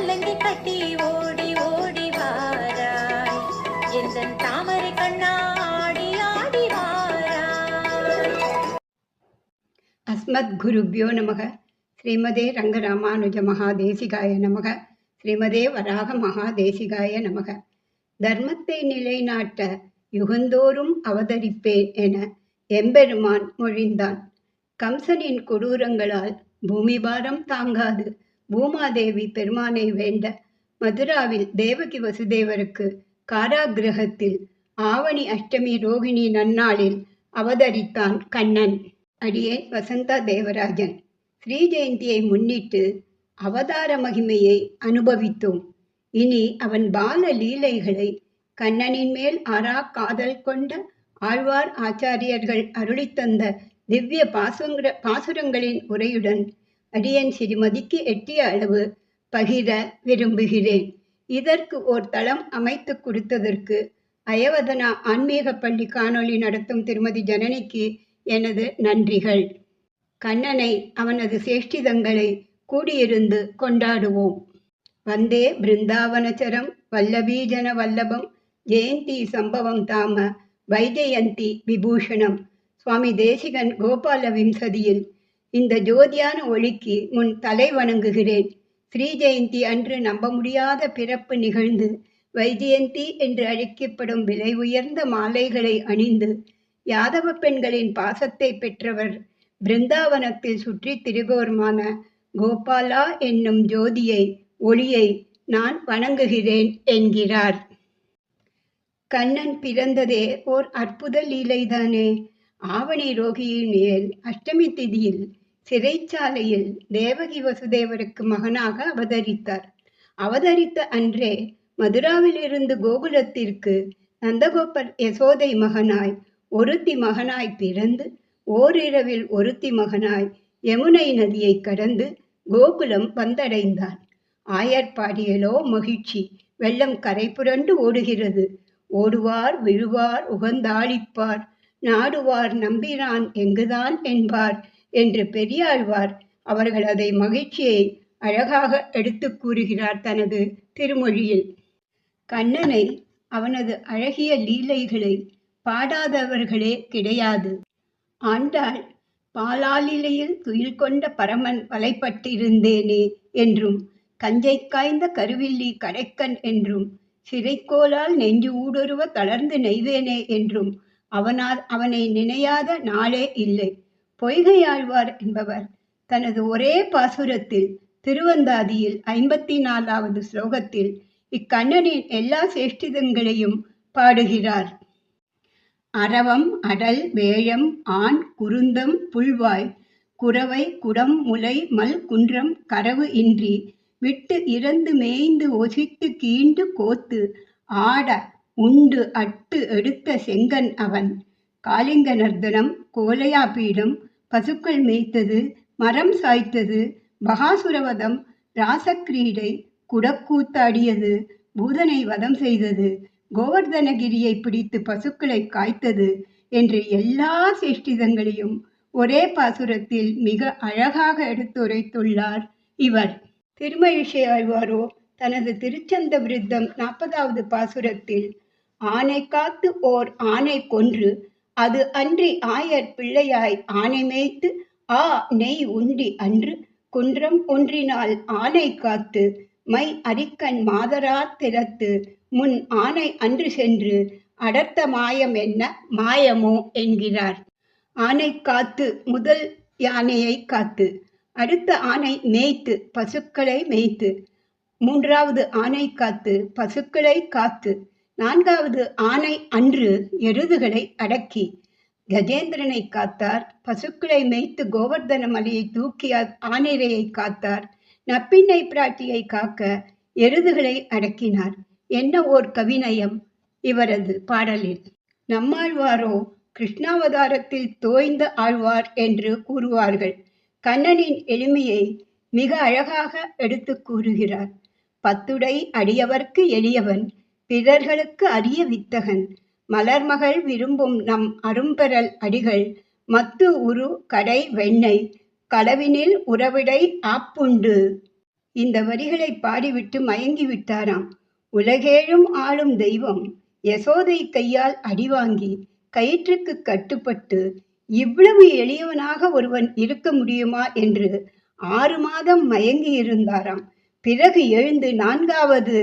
சல்லங்கி கட்டி ஓடி ஓடி வாராய் எந்தன் தாமரை கண்ணா ஆடி ஆடி வாராய். அஸ்மத் குருப்யோ நமக. ஸ்ரீமதே ரங்கராமானுஜ மகாதேசிகாய நமக. ஸ்ரீமதே வராக மகாதேசிகாய நமக. தர்மத்தை நிலைநாட்ட யுகந்தோறும் அவதரிப்பேன் என எம்பெருமான் மொழிந்தான். கம்சனின் கொடூரங்களால் பூமிபாரம் தாங்காது பூமாதேவி பெருமானை வேண்ட மதுராவில் தேவகி வசுதேவருக்கு காராகிரகத்தில் ஆவணி அஷ்டமி ரோகிணி நன்னாளில் அவதரித்தான் கண்ணன். அடியேன் வசந்தா தேவராஜன். ஸ்ரீ ஜெயந்தியை முன்னிட்டு அவதார மகிமையை அனுபவித்தோம். இனி அவன் பால லீலைகளை கண்ணனின் மேல் ஆறா காதல் கொண்ட ஆழ்வார் ஆச்சாரியர்கள் அருளித்தந்த திவ்ய பாசுரங்களின் உரையுடன் அடியேன் சிறுமதிக்கு எட்டிய அளவு பகிர விரும்புகிறேன். இதற்கு ஓர் தளம் அமைத்து கொடுத்ததற்கு அயவதனா ஆன்மீக பள்ளி காணொளி நடத்தும் திருமதி ஜனனிக்கு எனது நன்றிகள். கண்ணனை அவனது சேஷ்டிதங்களை கூடியிருந்து கொண்டாடுவோம். வந்தே பிருந்தாவனச்சரம் வல்லபீஜன வல்லபம் ஜெயந்தி சம்பவம் தாம வைஜயந்தி விபூஷணம். சுவாமி தேசிகன் கோபால விம்சதியில் இந்த ஜோதியான ஒளிக்கு முன் தலை வணங்குகிறேன். ஸ்ரீ ஜெயந்தி அன்று நம்ப முடியாத பிறப்பு நிகழ்ந்து வைஜெயந்தி என்று அழைக்கப்படும் விலை உயர்ந்த மாலைகளை அணிந்து யாதவ பெண்களின் பாசத்தை பெற்றவர் பிருந்தாவனத்தில் சுற்றி திரிபோருமான கோபாலா என்னும் ஜோதியை ஒளியை நான் வணங்குகிறேன் என்கிறார். கண்ணன் பிறந்ததே ஓர் அற்புத லீலைதானே. ஆவணி ரோகியின் மேல் அஷ்டமி திதியில் சிறைச்சாலையில் தேவகி வசுதேவருக்கு மகனாக அவதரித்தார். அவதரித்த அன்றே மதுராவிலிருந்து கோகுலத்திற்கு நந்தகோபர் யசோதை மகனாய் ஒருத்தி மகனாய் பிறந்து ஓரிரவில் ஒருத்தி மகனாய் யமுனை நதியை கடந்து கோகுலம் வந்தடைந்தான். ஆயர்பாடியலோ மகிழ்ச்சி. வெள்ளம் கரை புரண்டு ஓடுகிறது. ஓடுவார் விழுவார் உகந்தாளிப்பார் நாடுவார் நம்பிரான் எங்குதான் என்பார் என்று பெரியாழ்வார் அவர்கள் அதை மகிழ்ச்சியை அழகாக எடுத்து கூறுகிறார் தனது திருமொழியில். கண்ணனை அவனது அழகிய லீலைகளை பாடாதவர்களே கிடையாது. ஆண்டாள் பாலாலிலையில் துயில் கொண்ட பரமன் வலைப்பட்டிருந்தேனே என்றும் கஞ்சை காய்ந்த கருவில்லி கடைக்கன் என்றும் சிறைக்கோளால் நெஞ்சு ஊடுருவ தளர்ந்து நெய்வேனே என்றும் அவனை நினையாத நாளே இல்லை. பொய்கையாழ்வார் என்பவர் தனது ஒரே பாசுரத்தில் திருவந்தாதியில் 54வது ஸ்லோகத்தில் இக்கண்ணனின் எல்லா சேஷ்டிதங்களையும் பாடுகிறார். அரவம் அடல் வேழம் ஆண் குருந்தம் புல்வாய் குரவை குடம் முலை மல் குன்றம் கரவு இன்றி விட்டு இறந்து மேய்ந்து ஒசித்து கீண்டு கோத்து ஆட உண்டு அட்டு எடுத்த செங்கன் அவன். காளிங்க நர்தனம் கோலையாபீடம் பசுக்கள் மேய்த்தது மரம் சாய்த்தது பகாசுரவதம் ராசக்கிரீடை குடக்கூத்தாடியது பூதனை வதம் செய்தது கோவர்தனகிரியை பிடித்து பசுக்களை காய்த்தது என்று எல்லா சேஷ்டிதங்களையும் ஒரே பாசுரத்தில் மிக அழகாக எடுத்துரைத்துள்ளார் இவர். திருமழிசையாழ்வாரோ தனது திருச்சந்த விருத்தம் 40வது பாசுரத்தில் ஆனை காத்து ஓர் ஆனை கொன்று அது அன்றி ஆயர் பிள்ளையாய் ஆனை மேய்த்து ஆ நெய் உண்டி அன்று குன்றம் ஒன்றினால் ஆனை காத்து மை அரிக்கண் மாதரா திறத்து முன் ஆனை அன்று சென்று அடர்த்த மாயம் என்ன மாயமோ என்கிறார். ஆனை காத்து முதல் யானையை காத்து, அடுத்த ஆனை மேய்த்து பசுக்களை மேய்த்து, 3வது ஆனை காத்து பசுக்களை காத்து, 4வது ஆனை அன்று எருதுகளை அடக்கி கஜேந்திரனை காத்தார். பசுக்களை மேய்த்து கோவர்தன மலையை தூக்கி ஆனிரையை காத்தார். நப்பிண்ணை பிராட்டியை காக்க எருதுகளை அடக்கினார். என்ன ஓர் கவிநயம் இவரது பாடலில். நம்மாழ்வாரோ கிருஷ்ணாவதாரத்தில் தோய்ந்த ஆழ்வார் என்று கூறுவார்கள். கண்ணனின் எளிமையை மிக அழகாக எடுத்து கூறுகிறார். பத்துடை அடியவர்க்கு எளியவன் பிறர்களுக்கு அரிய வித்தகன் மலர்மகள் விரும்பும் நம் அரும்பெறல் அடிகள் மத்து உரு கடை வெண்ணெய் களவினில் உறவிடை ஆப்புண்டு. இந்த வரிகளை பாடிவிட்டு மயங்கி விட்டாராம். உலகேழும் ஆளும் தெய்வம் யசோதை கையால் அடிவாங்கி கயிற்றுக்கு கட்டுப்பட்டு இவ்வளவு எளியவனாக ஒருவன் இருக்க முடியுமா என்று 6 மாதம் மயங்கி இருந்தாராம். பிறகு எழுந்து 4வது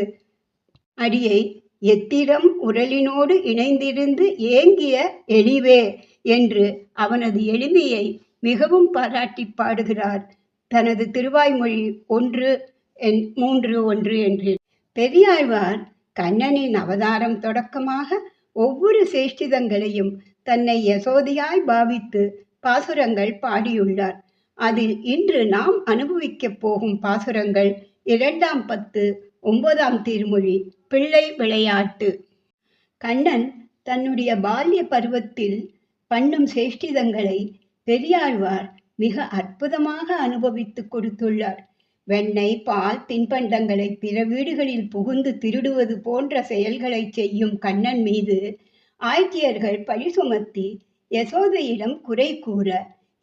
அடியை எத்திரம் உரலினோடு இணைந்திருந்து ஏங்கிய எளிவே என்று அவனது எளிமையை மிகவும் பாராட்டி பாடுகிறார் தனது திருவாய்மொழி 1:3:1 என்று. பெரியாழ்வார் கண்ணனின் அவதாரம் தொடக்கமாக ஒவ்வொரு சேஷ்டிதங்களையும் தன்னை யசோதையாய் பாவித்து பாசுரங்கள் பாடியுள்ளார். அதில் இன்று நாம் அனுபவிக்கப் போகும் பாசுரங்கள் 2ஆம் பத்து 9ஆம் திருமொழி பிள்ளை விளையாட்டு. கண்ணன் தன்னுடைய பால்ய பருவத்தில் பண்ணும் சேஷ்டிதங்களை பெரியாழ்வார் மிக அற்புதமாக அனுபவித்து கொடுத்துள்ளார். வெண்ணெய், பால், தின்பண்டங்களை பிற வீடுகளில் புகுந்து திருடுவது போன்ற செயல்களை செய்யும் கண்ணன் மீது ஆய்ச்சியர்கள் பழி சுமத்தி யசோதையிடம் குறை கூற,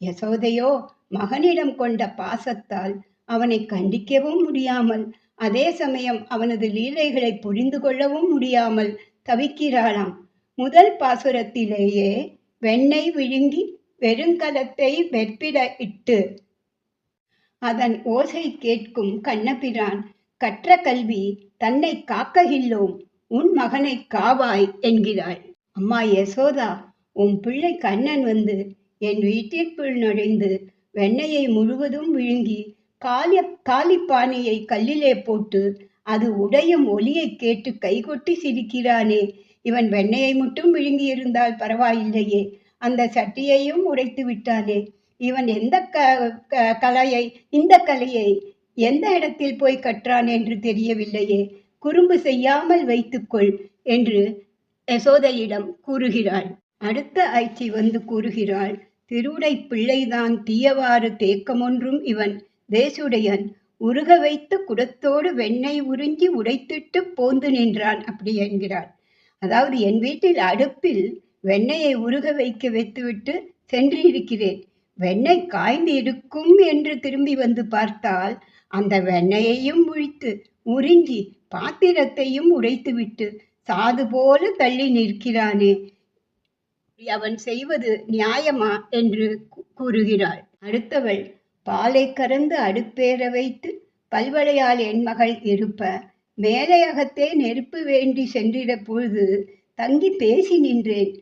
யசோதையோ மகனிடம் கொண்ட பாசத்தால் அவனை கண்டிக்கவும் முடியாமல், அதே சமயம் அவனது லீலைகளை புரிந்து கொள்ளவும் முடியாமல் தவிக்கிறாளாம். முதல் பாசுரத்திலேயே வெண்ணெய் விழுங்கி வெறுங்கலத்தை வெற்பிட இட்டு அதன் ஓசை கேட்கும் கண்ணபிரான், கற்ற கல்வி தன்னை காக்ககில்லோம், உன் மகனை காவாய் என்கிறாள். அம்மா யசோதா, உன் பிள்ளை கண்ணன் வந்து என் வீட்டிற்குள் நுழைந்து வெண்ணெயை முழுவதும் விழுங்கி காலிப்பானையை கல்லிலே போட்டு அது உடையும் ஒலியை கேட்டு கைகொட்டி சிரிக்கிறானே, இவன் வெண்ணெயை மட்டும் விழுங்கி இருந்தால் பரவாயில்லையே, அந்த சட்டியையும் உடைத்து விட்டானே, இவன் இந்த கலையை எந்த இடத்தில் போய் கற்றான் என்று தெரியவில்லையே, குறும்பு செய்யாமல் வைத்துக்கொள் என்று யசோதையிடம் கூறுகிறாள். அடுத்த ஆய்ச்சி வந்து கூறுகிறாள், திருவுடை பிள்ளைதான் தீயவாறு தேக்கமொன்றும் இவன் தேசுடையன் உருக வைத்த குடத்தோடு வெண்ணெய் உறிஞ்சி உடைத்திட்டு போந்து நின்றான் அப்படி என்கிறாள். அதாவது என் வீட்டில் அடுப்பில் வெண்ணெயை உருக வைத்துவிட்டு சென்றிருக்கிறேன். வெண்ணெய் காய்ந்து இருக்கும் என்று திரும்பி வந்து பார்த்தால் அந்த வெண்ணெயையும் முழித்து உறிஞ்சி பாத்திரத்தையும் உடைத்துவிட்டு சாது போல தள்ளி நிற்கிறானே, அவன் செய்வது நியாயமா என்று கூறுகிறாள். அடுத்தவள், பாலை கறந்து அடுப்பேற வைத்து பல்வளையால் என் மகள் இருப்ப மேலையகத்தே நெருப்பு வேண்டி சென்றிட பொழுது தங்கி பேசி நின்றேன்,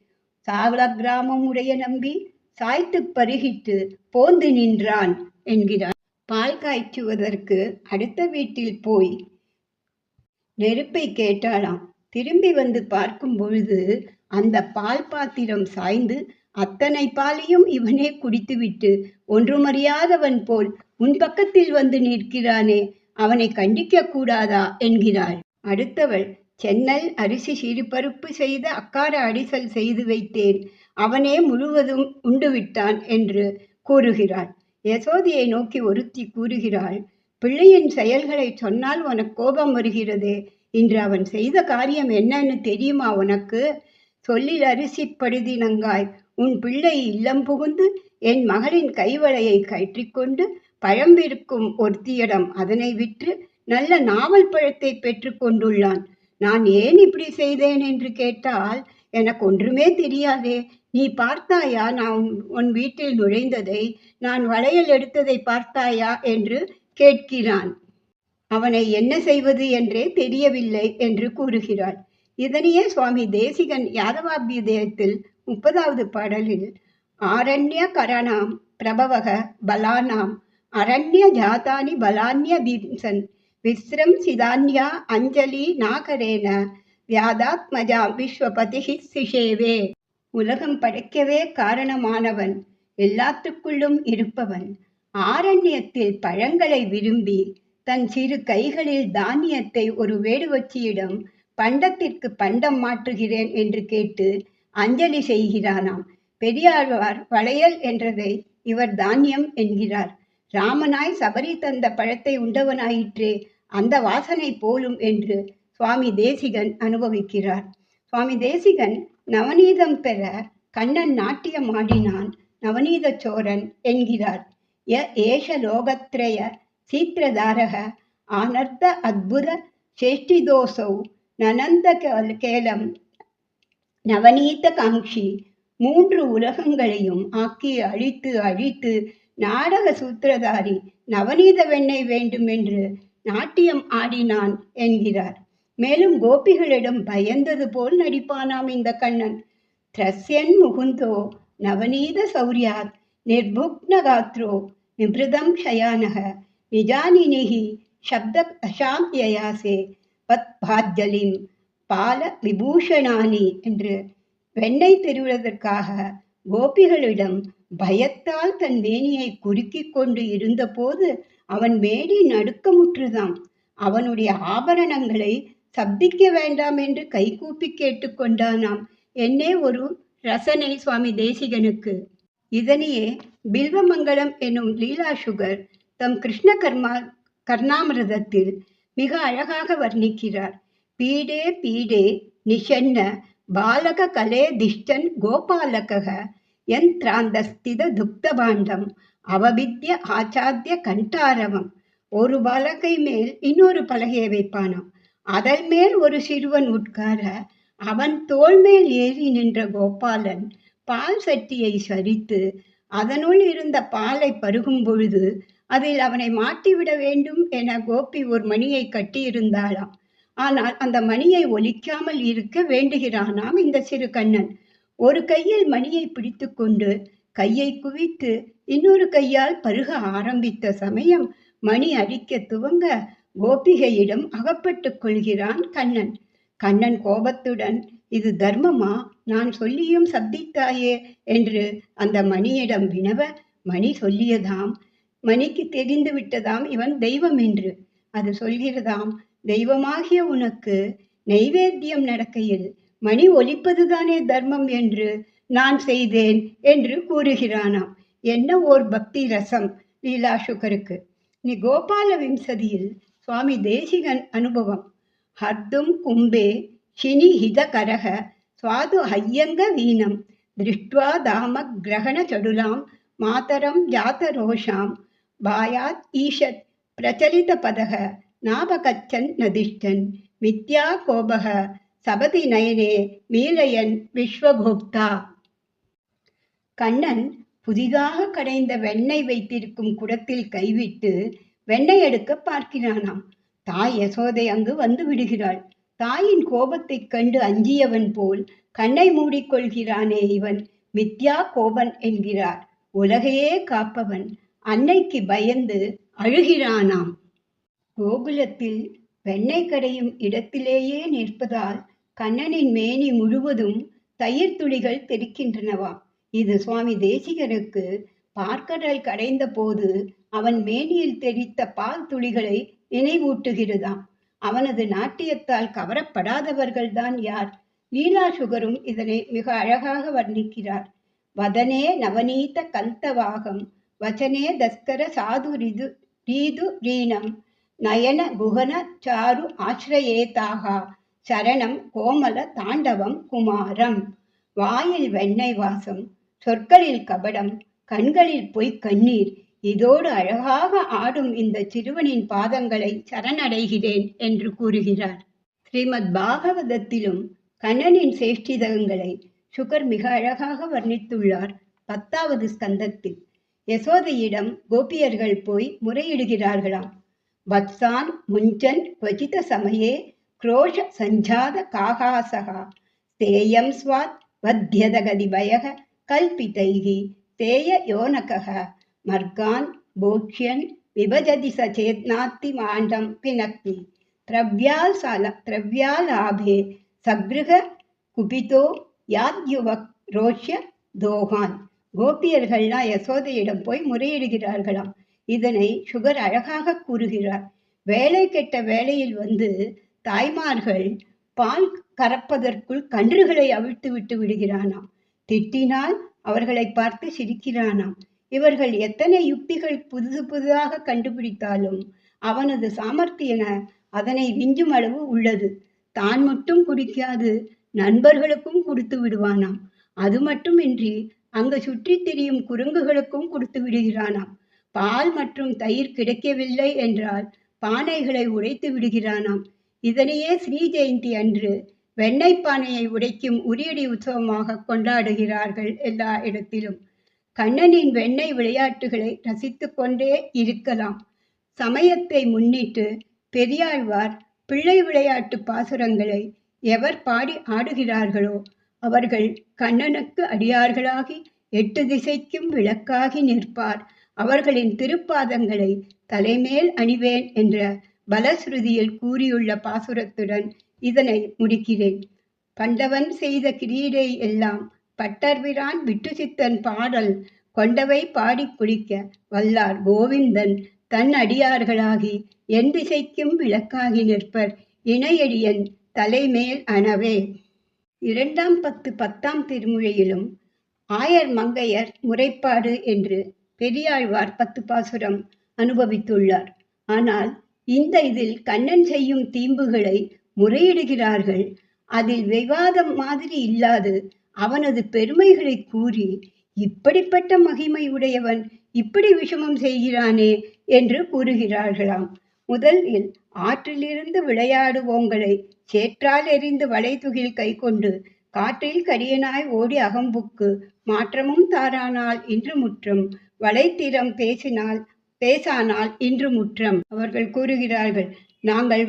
சாவல கிராமம் உடைய நம்பி சாய்த்து பருகிட்டு போந்து நின்றான் என்கிறான். பால் காய்ச்சுவதற்கு அடுத்த வீட்டில் போய் நெருப்பை கேட்டாளாம். திரும்பி வந்து பார்க்கும் பொழுது அந்த பால் பாத்திரம் சாய்ந்து அத்தனை பாலையும் இவனே குடித்துவிட்டு ஒன்றுமறியாதவன் போல் உன் பக்கத்தில் வந்து நிற்கிறானே, அவனை கண்டிக்க கூடாதா என்கிறாள். அடுத்தவள், சென்னல் அரிசி சிறுபருப்பு செய்த அக்கார அடிசல் செய்து வைத்தேன், அவனே முழுவதும் உண்டுவிட்டான் என்று கூறுகிறாள். யசோதையை நோக்கி ஒருத்தி கூறுகிறாள், பிள்ளையின் செயல்களை சொன்னால் உனக்கு கோபம் வருகிறதே, இன்று அவன் செய்த காரியம் என்னன்னு தெரியுமா உனக்கு? சொல்லில் அரிசி படுதினங்காய் உன் பிள்ளை இல்லம் புகுந்து என் மகளின் கைவளையை கயிற்றிக்கொண்டு பழம்பிருக்கும் ஒருத்தியிடம் அதனை விற்று நல்ல நாவல் பழத்தை பெற்று கொண்டுள்ளான். நான் ஏன் இப்படி செய்தேன் என்று கேட்டால், எனக்கு ஒன்றுமே தெரியாதே, நீ பார்த்தாயா நான் உன் வீட்டில் நுழைந்ததை, நான் வளையல் எடுத்ததை பார்த்தாயா என்று கேட்கிறான். அவனை என்ன செய்வது என்றே தெரியவில்லை என்று கூறுகிறாள். இதனையே சுவாமி தேசிகன் யாதவாபியுதயத்தில் 30வது பாடலில் ஆரண்ய கரணாம் பிரபவக பலானாம் அரண்ய ஜாதானி பலான்ய பீம்சன் விஸ்ரம் சிதான்யா அஞ்சலி நாகரேன வியாதாத்மஜா விஸ்வபதிஹி சிஷேவே. உலகம் படைக்கவே காரணமானவன், எல்லாத்துக்குள்ளும் இருப்பவன், ஆரண்யத்தில் பழங்களை விரும்பி தன் சிறு கைகளில் தானியத்தை ஒரு வேடுவச்சியிடம் பண்டத்திற்கு பண்டம் மாற்றுகிறேன் என்று கேட்டு அஞ்சலி செய்கிறானாம். பெரியாழ்வார் வளையல் என்றதை இவர் தானியம் என்கிறார். ராமனாய் சபரி தந்த பழத்தை உண்டவனாயிற்றே, அந்த வாசனை போலும் என்று சுவாமி தேசிகன் அனுபவிக்கிறார். சுவாமி தேசிகன் நவநீதம் பெற கண்ணன் நாட்டியம் ஆடினான், நவநீத சோரன் என்கிறார். ஏஷ லோகத்ரய சீத்திரதாரக ஆனர்த்த அத்புத சேஷ்டிதோசௌ நனந்த கேலம் நவநீத காங்ஷி. மூன்று உலகங்களையும் ஆக்கி அழித்து அழித்து நாடக சூத்திரதாரி நவநீத வெண்ணெய் வேண்டும் என்று நாட்டியம் ஆடினான் என்கிறார். மேலும் கோபிகளிடம் பயந்தது போல் நடிப்பானாம் இந்த கண்ணன். திரஸ்யன் முகுந்தோ நவநீத சௌரியாத் நிர்புக்னகாத்ரோ நிபிருதம் ஷயானக நிஜானினிஹி சப்த அஷாம் யயாசே பத் பாஜ்ஜலிம் பால விபூஷணானி என்று வெண்ணெய் பெறுவதற்காக கோபிகளிடம் பயத்தால் தன் மேனியை குறுக்கிக் கொண்டு இருந்தபோது அவன் மேனி நடுக்கமுற்றுதாம். அவனுடைய ஆபரணங்களை சப்திக்க வேண்டாம் என்று கைகூப்பி கேட்டுக்கொண்டானாம். என்னே ஒரு ரசனை சுவாமி தேசிகனுக்கு! இதனையே பில்வமங்கலம் என்னும் லீலா சுகர் தம் கிருஷ்ண கர்ணாமிரதத்தில் மிக அழகாக வர்ணிக்கிறார். பீடே பீடே நிஷன்ன பாலக கலே திஷ்டன் கோபாலக யந்திராந்தஸ்தித துக்தபாண்டம் அவபித்ய ஆச்சாத்திய கண்டாரவம். ஒரு பலகை மேல் இன்னொரு பலகையை வைப்பானாம். அதன் மேல் ஒரு சிறுவன் உட்கார அவன் தோள் மேல் ஏறி நின்ற கோபாலன் பால் சட்டியை சரித்து அதனுள் இருந்த பாலை பருகும் பொழுது அதில் அவனை மாட்டிவிட வேண்டும் என கோபி ஒரு மணியை கட்டியிருந்தாளாம். ஆனால் அந்த மணியை ஒலிக்காமல் இருக்க வேண்டுகிறானாம் இந்த சிறு கண்ணன். ஒரு கையில் மணியை பிடித்து கொண்டு கையை குவித்து இன்னொரு கையால் பருக ஆரம்பித்த சமயம் மணி அடிக்க துவங்க கோபிகையிடம் அகப்பட்டு கொள்கிறான் கண்ணன். கண்ணன் கோபத்துடன், இது தர்மமா, நான் சொல்லியும் சப்தித்தாயே என்று அந்த மணியிடம் வினவ, மணி சொல்லியதாம், மணிக்கு தெரிந்து விட்டதாம் இவன் தெய்வம் என்று. அது சொல்கிறதாம், தெய்வமாகிய உனக்கு நைவேத்தியம் நடக்கையில் மணி ஒலிப்பதுதானே தர்மம் என்று நான் செய்தேன் என்று கூறுகிறானாம். என்ன ஓர் பக்தி ரசம் லீலா சுகருக்கு! நீ கோபால விம்சதியில் சுவாமி தேசிகன் அனுபவம். ஹர்தும் கும்பே ஷினி ஹித கரக சுவாது ஹையங்க வீணம் திருஷ்டுவா தாம கிரகண சடுலாம் மாதரம் ஜாத ரோஷாம் பாயாத் ஈஷத் பிரச்சலித பதக நாபகச்சன் நதிஷ்டன் மித்யா கோபக சபதி நயனே மீலயன் விஸ்வகோப்தா. கண்ணன் புதிதாக கடைந்த வெண்ணெய் வைத்திருக்கும் குடத்தில் கைவிட்டு வெண்ணெய் எடுக்க பார்க்கிறானாம். தாய் யசோதை அங்கு வந்து விடுகிறாள். தாயின் கோபத்தைக் கண்டு அஞ்சியவன் போல் கண்ணை மூடிக்கொள்கிறானே இவன் மித்யா கோபன் என்கிறார். உலகையே காப்பவன் அன்னைக்கு பயந்து அழுகிறானாம். கோகுலத்தில் வெண்ணெய் கடையும் இடத்திலேயே நிற்பதால் கண்ணனின் மேனி முழுவதும் தயிர் துளிகள் தெரிக்கின்றனவாம். இது சுவாமி தேசிகருக்கு பார்க்கடல் கடைந்த போது அவன் மேனியில் தெரித்த பால் துளிகளை நினைவூட்டுகிறதாம். அவனது நாட்டியத்தால் கவரப்படாதவர்கள்தான் யார்? லீலா சுகரும் இதனை மிக அழகாக வர்ணிக்கிறார். வதனே நவநீத கல்தவாகம் வச்சனே தஸ்கர சாது ரீது ரீணம் நயன குஹன சாரு ஆசிரயேதாகா சரணம் கோமல தாண்டவம் குமாரம். வாயில் வெண்ணெய் வாசம், சொற்களில் கபடம், கண்களில் பொய் கண்ணீர், இதோடு அழகாக ஆடும் இந்த சிறுவனின் பாதங்களை சரணடைகிறேன் என்று கூறுகிறார். ஸ்ரீமத் பாகவதத்திலும் கண்ணனின் சேஷ்டிதங்களை சுகர் மிக அழகாக வர்ணித்துள்ளார். 10வது ஸ்கந்தத்தில் யசோதையிடம் கோபியர்கள் போய் முறையிடுகிறார்களாம். வத்சான் முஞ்சன் வஜித சமயே क्रोश संजात काहासः तेयं स्वात् वध्यदगदिभयः कल्पितैः तेय योनकः मर्गान् बोक्ष्यन् विभजति सचेत्नात्ति माण्डं पिनक्ति त्रव्यालाभे सगृह कुपितो याद्युवक ரோஷ்ய தோகான். கோபியர்கள்லாம் யசோதையிடம் போய் முறையிடுகிறார்களாம். இதனை சுகர் அழகாக கூறுகிறார். வேலை கெட்ட வேளையில் வந்து தாய்மார்கள் பால் கறப்பதற்குள் கன்றுகளை அவிழ்த்து விட்டு விடுகிறானாம். திட்டினால் அவர்களை பார்த்து சிரிக்கிறானாம். இவர்கள் எத்தனை யுக்திகள் புதுதாக கண்டுபிடித்தாலும் அவனது சாமர்த்தியன அதனை விஞ்சும் அளவு உள்ளது. தான் மட்டும் குடிக்காது நண்பர்களுக்கும் கொடுத்து விடுவானாம். அது மட்டுமின்றி அங்கு சுற்றி திரியும் குரங்குகளுக்கும் கொடுத்து விடுகிறானாம். பால் மற்றும் தயிர் கிடைக்கவில்லை என்றால் பானைகளை உடைத்து விடுகிறானாம். இதனையே ஸ்ரீ ஜெயந்தி அன்று வெண்ணெய் பானையை உடைக்கும் உரியடி உற்சவமாக கொண்டாடுகிறார்கள் எல்லா இடத்திலும். கண்ணனின் வெண்ணெய் விளையாட்டுகளை ரசித்து கொண்டே இருக்கலாம். சமயத்தை முன்னிட்டு பெரியாழ்வார் பிள்ளை விளையாட்டு பாசுரங்களை எவர் பாடி ஆடுகிறார்களோ அவர்கள் கண்ணனுக்கு அடியார்களாகி 8 திசைக்கும் விளக்காகி நிற்பார். அவர்களின் திருப்பாதங்களை தலைமேல் அணிவேன் என்ற பலஸ்ருதியில் கூறியுள்ள பாசுரத்துடன் இதனை முடிக்கிறேன். பண்டவன் செய்த கிரீடை எல்லாம் பட்டர்பிரான் விட்டுசித்தன் பாடல் கொண்டவை பாடி குளிக்க வல்லார் கோவிந்தன் தன் அடியார்களாகி என் திசைக்கும் விளக்காகி நிற்பர் இணையடியன் தலைமேல் அணவே. 2ஆம் பத்து 10ஆம் திருமுறையிலும் ஆயர் மங்கையர் முறைப்பாடு என்று பெரியாழ்வார் 10 பாசுரம் அனுபவித்துள்ளார். ஆனால் இந்த இதில் கண்ணன் செய்யும் தீம்புகளை முறையிடுகிறார்கள். அதில் விவாதம் மாதிரி இல்லாது அவனது பெருமைகளை கூறி இப்படிப்பட்ட மகிமை உடையவன் இப்படி விஷமம் செய்கிறானே என்று கூறுகிறார்களாம். முதலில் ஆற்றிலிருந்து விளையாடுவோங்களை சேற்றால் எறிந்து வளைதுகில் கை கொண்டு காற்றில் கரியனாய் ஓடி அகம்புக்கு மாற்றமும் தாரானால் இன்று முற்றம் வளைத்திறம் பேசானால் இன்று முற்றம். அவர்கள் கூறுகிறார்கள், நாங்கள்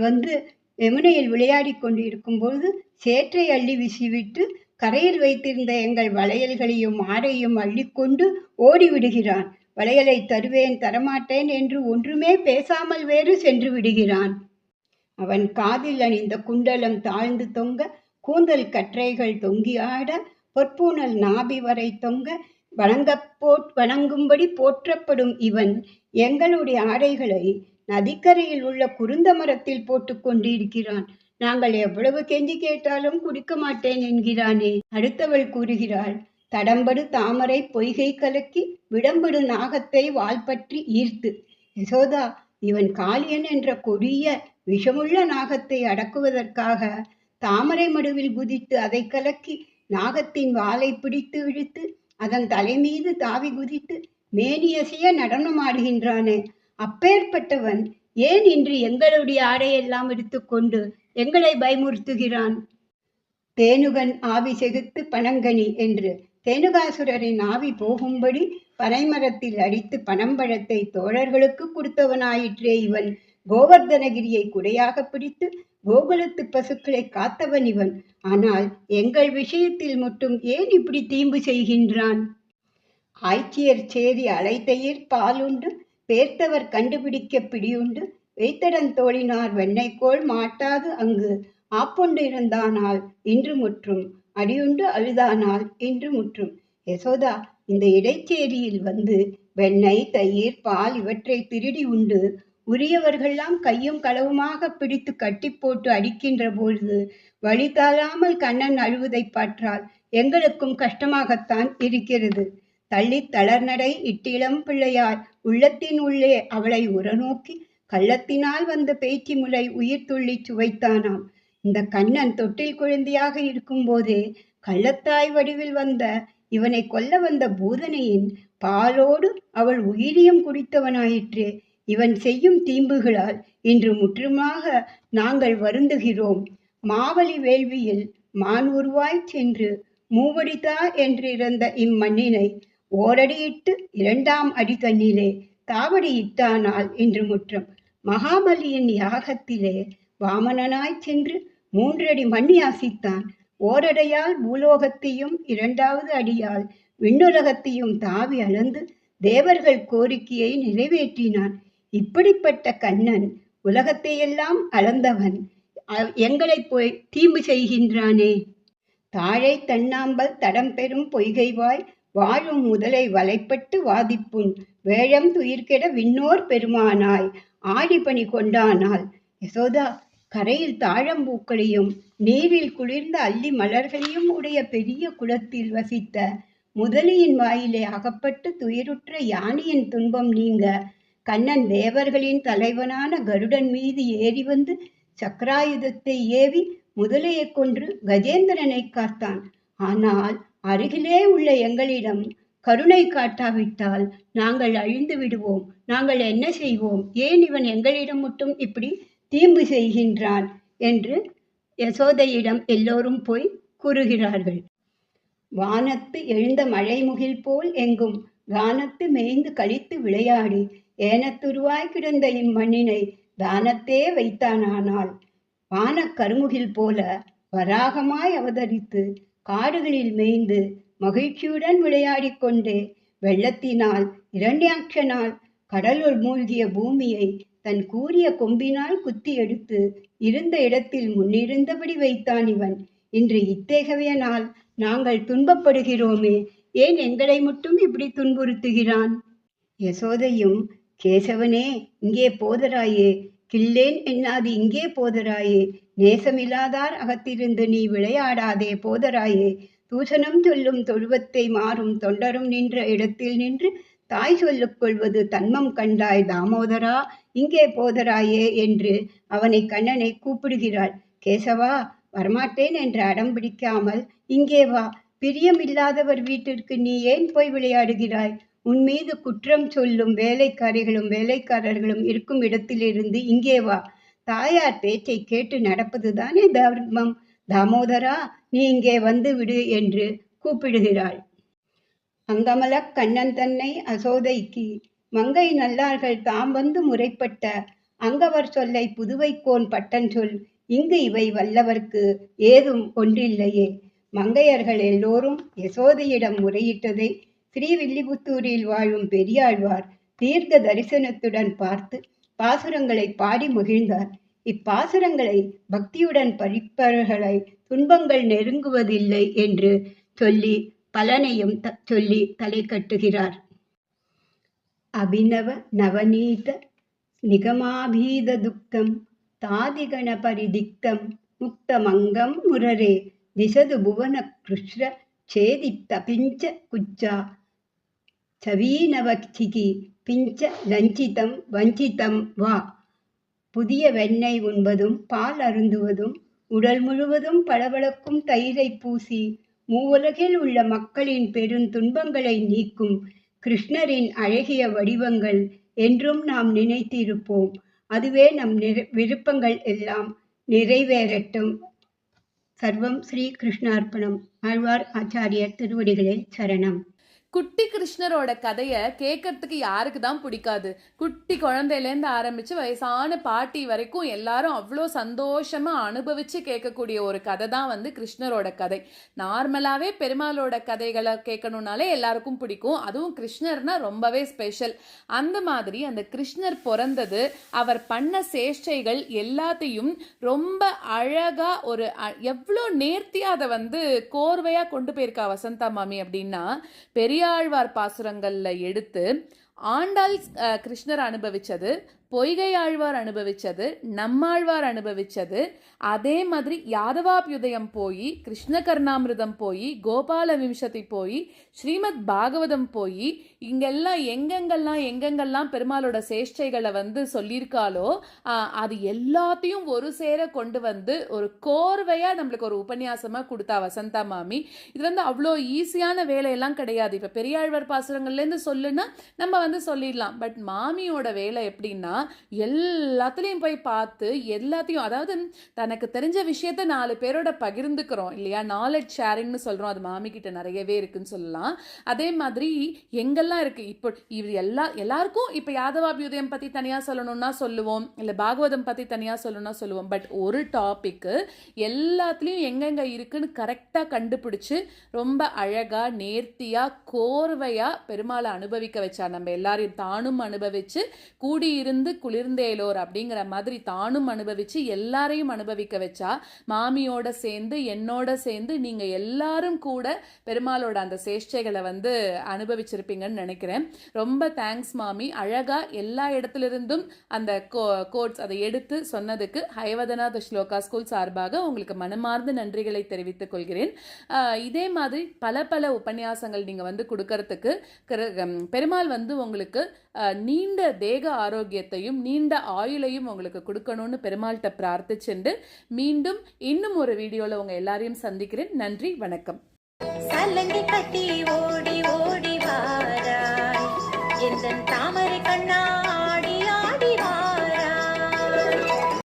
யமுனையில் விளையாடி கொண்டிருக்கும் போது சேற்றை அள்ளி வீசிவிட்டு கரையில் வைத்திருந்த எங்கள் வளையல்களையும் ஆடையும் அள்ளிக்கொண்டு ஓடிவிடுகிறான். வளையலை தருவேன் தரமாட்டேன் என்று ஒன்றுமே பேசாமல் வேறு சென்று விடுகிறான். அவன் காதில் அணிந்த குண்டலம் தாழ்ந்து தொங்க, கூந்தல் கற்றைகள் தொங்கி ஆட, பொற்பூனல் நாபி வரை தொங்க, வணங்கும்படி போற்றப்படும் இவன் எங்களுடைய ஆடைகளை நதிக்கரையில் உள்ள குருந்த மரத்தில் போட்டு கொண்டிருக்கிறான். நாங்கள் எவ்வளவு கெஞ்சி கேட்டாலும் குடிக்க மாட்டேன் என்கிறானே. அடுத்தவள் கூறுகிறாள், தடம்படு தாமரை பொய்கை கலக்கி விடம்படு நாகத்தை வால் பற்றி ஈர்த்து. யசோதா, இவன் காளியன் என்ற கொடிய விஷமுள்ள நாகத்தை அடக்குவதற்காக தாமரை மடுவில் குதித்து அதை கலக்கி நாகத்தின் வாலை பிடித்து இழுத்து அதன் தலைமீது தாவி குதித்து மேனியசைய நடனமாடுகின்றானே. அப்பேற்பட்டவன் ஏன் இன்று எங்களுடைய ஆடையெல்லாம் எடுத்துக்கொண்டு எங்களை பயமுறுத்துகிறான்? தேனுகன் ஆவி செகுத்து பனங்கனி என்று தேனுகாசுரரின் ஆவி போகும்படி பனைமரத்தில் அடித்து பனம்பழத்தை தோழர்களுக்கு கொடுத்தவனாயிற்றே இவன். கோவர்தனகிரியை குடையாக பிடித்து கோகுலத்து பசுக்களை காத்தவன் இவன். ஆனால் எங்கள் விஷயத்தில் மட்டும் ஏன் இப்படி தீம்பு செய்கின்றான்? ஆய்ச்சியர் சேரி அலைத்தயிர் பாலுண்டு பேர்த்தவர் கண்டுபிடிக்க பிடியுண்டு வைத்தடன் தோழினார் வெண்ணெய்கோள் மாட்டாது அங்கு ஆப்பொண்டு இருந்தானால் இன்று முற்றும் அடியுண்டு அழுதானால் இன்று முற்றும். யசோதா, இந்த இடைச்சேரியில் வெண்ணெய் தயிர் பால் இவற்றை திருடி உண்டு உரியவர்கள்லாம் கையும் களவுமாக பிடித்து கட்டி போட்டு அடிக்கின்ற பொழுது வழி தாழாமல் கண்ணன் அழுவதை பார்த்தால் எங்களுக்கும் கஷ்டமாகத்தான் இருக்கிறது. தள்ளி தளர்நடை இட்டிளம் பிள்ளையார் உள்ளத்தின் உள்ளே அவளை உரநோக்கி கள்ளத்தினால் வந்த பேச்சு முலை உயிர் துள்ளி சுவைத்தானாம். இந்த கண்ணன் தொட்டில் குழந்தையாக இருக்கும் போதே கள்ளத்தாய் வடிவில் இவனை கொல்ல வந்த பூதனையின் பாலோடு அவள் உயிரியம் குடித்தவனாயிற்றே. இவன் செய்யும் தீம்புகளால் இன்று முற்றுமாக நாங்கள் வருந்துகிறோம். மாவலி வேள்வியில் மான் உருவாய் சென்று மூவடிதா என்றிருந்த இம்மண்ணினை ஓரடியிட்டு 2ஆம் அடி தண்ணிலே தாவடி இட்டானால் இன்று முற்றம். மகாபலியின் யாகத்திலே வாமனனாய் சென்று 3 அடி மண் யாசித்தான். ஓரடையால் பூலோகத்தையும் 2வது அடியால் விண்ணுலகத்தையும் தாவி அளந்து தேவர்கள் கோரிக்கையை நிறைவேற்றினான். இப்படிப்பட்ட கண்ணன் உலகத்தையெல்லாம் அளந்தவன் எங்களை போய் தீம்பு செய்கின்றானே. தாழை தன்னாம்பல் தடம் பெறும் பொய்கைவாய் வாழும் முதலை வலைப்பட்டு வாதிப்புண் வேழம் துயிர்கெட விண்ணோர் பெருமானாய் ஆடிப்பணி கொண்டானால். யசோதா, கரையில் தாழம்பூக்களையும் நீரில் குளிர்ந்த அல்லி மலர்களையும் உடைய பெரிய குளத்தில் வசித்த முதலியின் வாயிலே அகப்பட்டு துயருற்ற யானையின் துன்பம் நீங்க கண்ணன் தேவர்களின் தலைவனான கருடன் மீது ஏறி சக்கராயுதத்தை ஏவி முதலையை கொன்று கஜேந்திரனை காத்தான். ஆனால் அருகிலே உள்ள எங்களிடம் கருணை காட்டாவிட்டால் நாங்கள் அழிந்து விடுவோம். நாங்கள் என்ன செய்வோம்? ஏன் இவன் எங்களிடம் மட்டும் இப்படி தீம்பு செய்கின்றான் என்று யசோதையிடம் எல்லோரும் போய் கூறுகிறார்கள். வானத்து எழுந்த மழைமுகில் போல் எங்கும் கானத்து மேய்ந்து கழித்து விளையாடி ஏனத்துருவாய் கிடந்த இம்மண்ணினை தானத்தே வைத்தானானால் வானக் கருமுகில் போல வராகமாய் அவதரித்து காடுகளில் மேய்ந்து மகிழ்ச்சியுடன் விளையாடிக் கொண்டே வெள்ளத்தினால் இரண்யாட்சனால் கடலுள் மூழ்கிய பூமியை தன் கூரிய கொம்பினால் குத்தி எடுத்து இருந்த இடத்தில் முன்னிருந்தபடி வைத்தான் இவன். இன்று இத்தகைய நாள் நாங்கள் துன்பப்படுகிறோமே, ஏன் எங்களை மட்டும் இப்படி துன்புறுத்துகிறான்? யசோதையும், கேசவனே, இங்கே போதராயே, கில்லேன் என்னாது இங்கே போதராயே, நேசமில்லாதார் அகத்திருந்து நீ விளையாடாதே போதராயே, தூஷணம் சொல்லும் தொழுவத்தை மாறும் தொண்டரும் நின்ற இடத்தில் நின்று தாய் சொல்லிக் கொள்வது தன்மம் கண்டாய் தாமோதரா, இங்கே போதராயே என்று அவனை கண்ணனை கூப்பிடுகிறாள். கேசவா, வரமாட்டேன் என்று அடம் பிடிக்காமல் இங்கே வா. பிரியமில்லாதவர் வீட்டிற்கு நீ ஏன் போய் விளையாடுகிறாய்? உன் மீது குற்றம் சொல்லும் வேலைக்காரிகளும் வேலைக்காரர்களும் இருக்கும் இடத்திலிருந்து இங்கே வா. தாயார் பேச்சை கேட்டு நடப்பதுதானே தர்மம். தாமோதரா, நீ இங்கே வந்து விடு என்று கூப்பிடுகிறாள். அங்கமலக் கண்ணன் தன்னை அசோதைக்கு மங்கை நல்லார்கள் தாம் வந்து முறைப்பட்ட அங்கவர் சொல்லை புதுவைக்கோன் பட்டன் சொல். இங்கு இவை வல்லவர்க்கு ஏதும் ஒன்றில்லையே. மங்கையர்கள் எல்லோரும் யசோதையிடம் முறையிட்டதை ஸ்ரீவில்லிபுத்தூரில் வாழும் பெரியாழ்வார் தீர்க்க தரிசனத்துடன் பார்த்து பாசுரங்களை பாடி மகிழ்ந்தார். இப்பாசுரங்களை பக்தியுடன் படிப்பவர்களை துன்பங்கள் நெருங்குவதில்லை என்று சொல்லி பலனையும் சொல்லி தலை கட்டுகிறார். அபிநவ நவநீத நிகமாபீத துக்கம் தாதிகண பரிதிக்தம் முக்தமங்கம் முரரே திசது புவன கிருஷ்ண சேதித்த பிஞ்ச குச்சா சவீனவக்திகி பிஞ்ச லஞ்சிதம் வஞ்சிதம் வா. புதிய வெண்ணெய் உண்பதும் பால் அருந்துவதும் உடல் முழுவதும் பளபளக்கும் தயிரை பூசி மூவுலகில் உள்ள மக்களின் பெருந்துன்பங்களை நீக்கும் கிருஷ்ணரின் அழகிய வடிவங்கள் என்றும் நாம் நினைத்திருப்போம். அதுவே நம் விருப்பங்கள் எல்லாம் நிறைவேறட்டும். சர்வம் ஸ்ரீ கிருஷ்ணார்ப்பணம். ஆழ்வார் ஆச்சாரியர் திருவடிகளே சரணம். குட்டி கிருஷ்ணரோட கதையை கேட்கறதுக்கு யாருக்கு தான் பிடிக்காது? குட்டி குழந்தையிலேருந்து ஆரம்பிச்சு வயசான பாட்டி வரைக்கும் எல்லாரும் அவ்வளோ சந்தோஷமா அனுபவிச்சு கேட்கக்கூடிய ஒரு கதை தான் வந்து கிருஷ்ணரோட கதை. நார்மலாவே பெருமாளோட கதைகளை கேட்கணும்னாலே எல்லாருக்கும் பிடிக்கும். அதுவும் கிருஷ்ணர்னா ரொம்பவே ஸ்பெஷல். அந்த மாதிரி அந்த கிருஷ்ணர் பிறந்தது, அவர் பண்ண சேஷ்டைகள் எல்லாத்தையும் ரொம்ப அழகா ஒரு எவ்வளோ நேர்த்தியா அதை வந்து கோர்வையா கொண்டு போயிருக்கா வசந்தா மாமி அப்படின்னா, பெரியாழ்வார் பாசுரங்கள்ல எடுத்து ஆண்டாள் கிருஷ்ணர் அனுபவிச்சது, பொய்கை ஆழ்வார் அனுபவிச்சது, நம்மாழ்வார் அனுபவிச்சது, அதே மாதிரி யாதவாபியுதயம் போய், கிருஷ்ண கர்ணாமிருதம் போய், கோபால விம்சதி போய், ஸ்ரீமத் பாகவதம் போய், இங்கெல்லாம் எங்கெங்கெல்லாம் பெருமாளோட சேஷ்டைகளை வந்து சொல்லியிருக்காளோ அது எல்லாத்தையும் ஒரு சேர கொண்டு வந்து ஒரு கோர்வையா நம்மளுக்கு ஒரு உபன்யாசமா கொடுத்தா வசந்தா மாமி. இது வந்து அவ்வளோ ஈஸியான வேலையெல்லாம் கிடையாது. இப்போ பெரியாழ்வார் பாசுரங்கள்லேருந்து சொல்லுன்னா நம்ம வந்து சொல்லிடலாம். பட் மாமியோட வேலை எப்படின்னா, எல்லாத்துலேயும் போய் பார்த்து எல்லாத்தையும், அதாவது தனக்கு தெரிஞ்ச விஷயத்த 4 பேரோட பகிர்ந்துக்கிறோம் இல்லையா, நாலேஜ் ஷேரிங்னு சொல்கிறோம். அது மாமி கிட்ட நிறையவே இருக்குன்னு சொல்லலாம். அதே மாதிரி எங்கெல்லாம் இருக்கு. இப்போ இது எல்லாருக்கும் இப்போ யாதவாபியுதயம் பற்றி தனியாக சொல்லணும்னா சொல்லுவோம், இல்லை பாகவதம் பற்றி தனியாக சொல்லணும்னா சொல்லுவோம். பட் ஒரு டாபிக்கு எல்லாத்துலேயும் எங்கெங்க இருக்குன்னு கரெக்டாக கண்டுபிடிச்சு ரொம்ப அழகாக நேர்த்தியாக கோர்வையாக பெருமாளை அனுபவிக்க வச்சா. நம்ம எல்லாரையும் தானும் அனுபவிச்சு கூடியிருந்து குளிர்ந்தேலோர் அப்படிங்கிற மாதிரி தானும் அனுபவிச்சு எல்லாரையும் அனுபவிக்க வச்சா. மாமியோட சேர்ந்து என்னோட சேர்ந்து நீங்க எல்லாரும் கூட பெருமாளோட அந்த சேஷ்டைகளை வந்து அனுபவிச்சிருப்பீங்கன்னு நினைக்கிறேன். ரொம்ப தேங்க்ஸ் மாமி. அழகா எல்லா இடத்துல இருந்தும் அந்த கோட்ஸ் அதை எடுத்து சொன்னதுக்கு ஹயவதநாத ஸ்லோகா ஸ்கூல் சார்பாக உங்களுக்கு மனமார்ந்த நன்றிகளை தெரிவித்துக் கொள்கிறேன். இதே மாதிரி பல உபன்யாசங்கள் நீங்க வந்து கொடுக்கறதுக்கு பெருமாள் வந்து உங்களுக்கு நீண்ட தேக ஆரோக்கியத்தையும் நீண்ட ஆயுளையும் உங்களுக்கு கொடுக்கணும்னு பெருமாள்கிட்ட பிரார்த்திச்சுண்டு மீண்டும் இன்னும் ஒரு வீடியோல உங்க எல்லாரையும் சந்திக்கிறேன். நன்றி, வணக்கம். சலங்கை கட்டி ஓடி